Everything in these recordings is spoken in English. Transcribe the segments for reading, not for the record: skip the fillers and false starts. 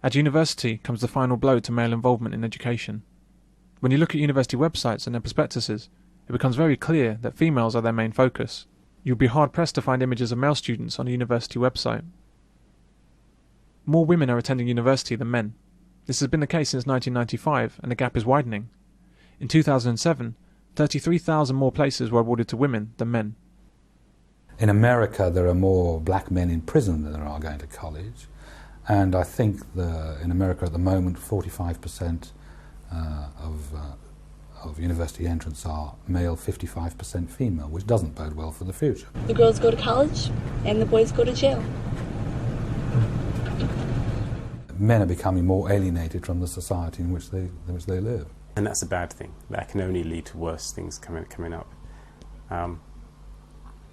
At university comes the final blow to male involvement in education. When you look at university websites and their prospectuses, it becomes very clear that females are their main focus. You'll be hard-pressed to find images of male students on a university website. More women are attending university than men. This has been the case since 1995, and the gap is widening. In 2007, 33,000 more places were awarded to women than men. In America, there are more black men in prison than there are going to college, and I think in America at the moment 45% of university entrants are male, 55% female, which doesn't bode well for the future. The girls go to college and the boys go to jail. Men are becoming more alienated from the society in which they live. And that's a bad thing. That can only lead to worse things coming up.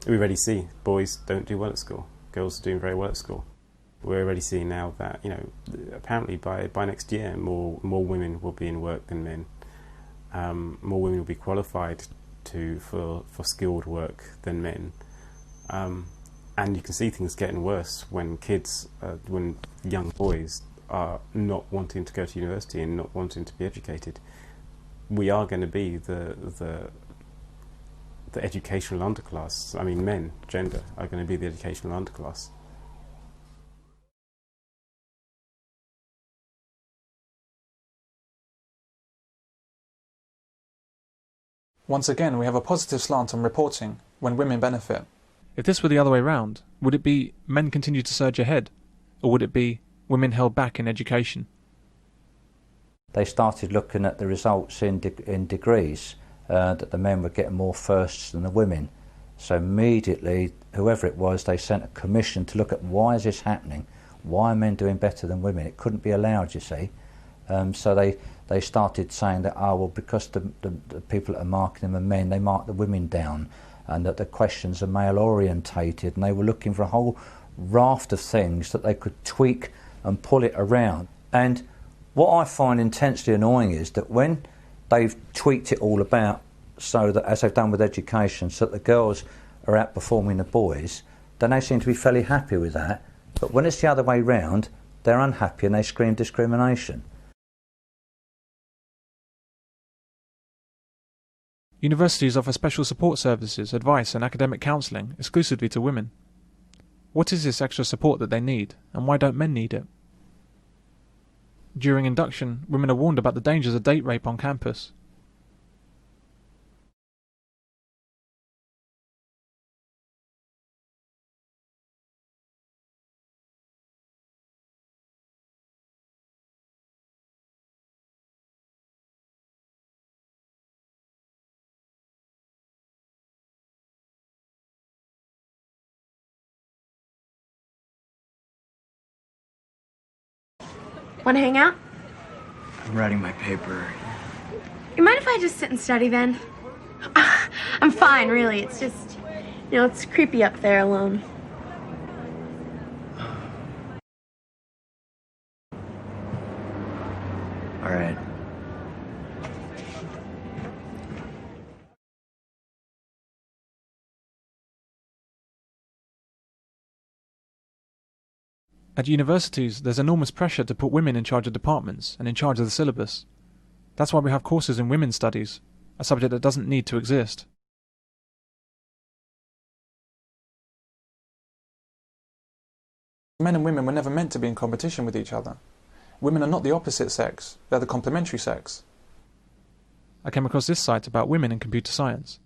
We already see boys don't do well at school. Girls are doing very well at school. We're already seeing now that, apparently by next year, more women will be in work than men. More women will be qualified for skilled work than men. And you can see things getting worse when when young boys are not wanting to go to university and not wanting to be educated. We are going to be the educational underclass. I mean, men, gender, are going to be the educational underclass. Once again, we have a positive slant on reporting when women benefit. If this were the other way round, would it be men continue to surge ahead, or would it be women held back in education? They started looking at the results in degrees, that the men were getting more firsts than the women. So immediately, whoever it was, they sent a commission to look at why is this happening? Why are men doing better than women? It couldn't be allowed, you see. So they started saying that, because the people that are marking them are men, they mark the women down, and that the questions are male orientated, and they were looking for a whole raft of things that they could tweak and pull it around. And what I find intensely annoying is that when they've tweaked it all about so that, as they've done with education, so that the girls are outperforming the boys, then they seem to be fairly happy with that. But when it's the other way round, they're unhappy and they scream discrimination. Universities offer special support services, advice and academic counselling exclusively to women. What is this extra support that they need, and why don't men need it? During induction, women are warned about the dangers of date rape on campus. Want to hang out? I'm writing my paper. You mind if I just sit and study then? I'm fine, really. It's just, it's creepy up there alone. All right. At universities, there's enormous pressure to put women in charge of departments and in charge of the syllabus. That's why we have courses in women's studies, a subject that doesn't need to exist. Men and women were never meant to be in competition with each other. Women are not the opposite sex, they're the complementary sex. I came across this site about women in computer science.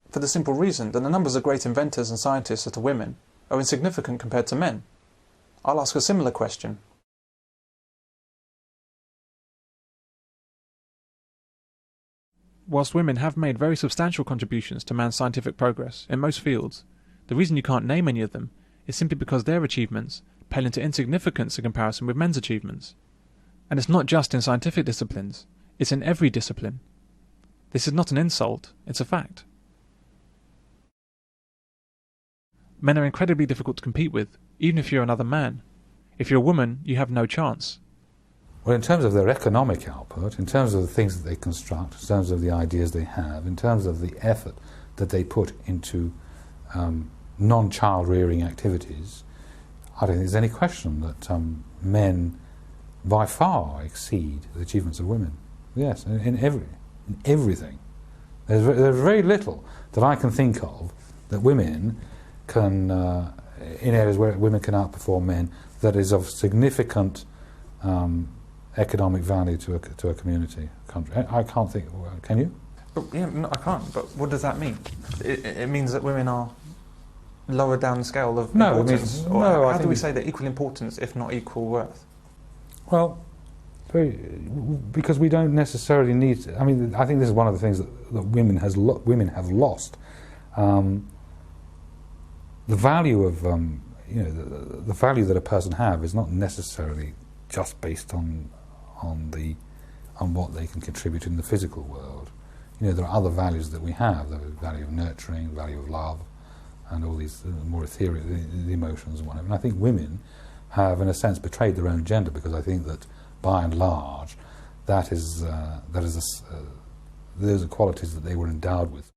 For the simple reason that the numbers of great inventors and scientists that are women are insignificant compared to men. I'll ask a similar question. Whilst women have made very substantial contributions to man's scientific progress in most fields, the reason you can't name any of them is simply because their achievements pale into insignificance in comparison with men's achievements. And it's not just in scientific disciplines, it's in every discipline. This is not an insult, it's a fact. Men are incredibly difficult to compete with, even if you're another man. If you're a woman, you have no chance. Well, in terms of their economic output, in terms of the things that they construct, in terms of the ideas they have, in terms of the effort that they put into non-child rearing activities, I don't think there's any question that men by far exceed the achievements of women. Yes, in everything. There's very little that I can think of that women can, in areas where women can outperform men, that is of significant economic value to a community, country. I can't think. Can you? But, yeah, no, I can't. But what does that mean? It means that women are lower down the scale of importance. How do we say they're equal importance if not equal worth? Well, because we don't necessarily need to, I mean, I think this is one of the things that women have lost. The value of the value that a person has is not necessarily just based on what they can contribute in the physical world. There are other values that we have: the value of nurturing, the value of love, and all these more ethereal the emotions and whatever. And I think women have, in a sense, betrayed their own gender, because I think that, by and large, those are qualities that they were endowed with.